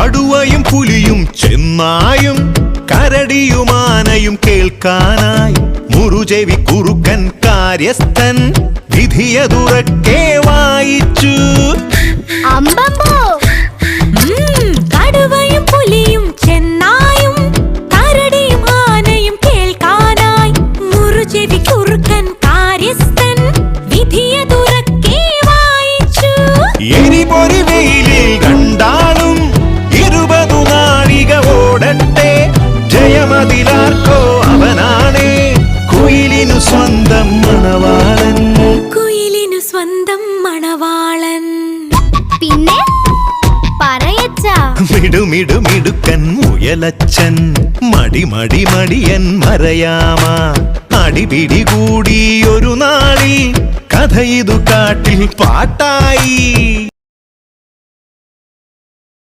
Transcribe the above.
കടുവയും പുലിയും ചെന്നായും കരടിയുമാനയും കേൾക്കാനായി മുറുചെവി കുറുക്കൻ കാര്യസ്ഥൻ വിധിയതുറക്കെ വായിച്ചു. കടുവയും പുലിയും ചെന്നായും കരടിയും ആനയും കേൾക്കാനായി മുറുചെവി കുറുക്കൻ കാര്യസ്ഥൻ വിധിയതുറക്കെ വായിച്ചു. എരിപൊരി വെയിലിൽ കണ്ടാലും 20 നാഴിക ഓടട്ടെ, ജയമതിലാർക്കോ അവനാണേ കുയിലിനു സ്വന്തം മണവാളൻ. കുയിലിനു സ്വന്തം മണവാളൻ. പിന്നെ പറയച്ചാ മിടുമിടുമിടുക്കൻ മുയലച്ചൻ മടിമടിമടിയൻ മറയാമ അടിപിടി കൂടി ഒരു നാളിൽ കഥ ഇതു കാട്ടിൽ പാട്ടായി.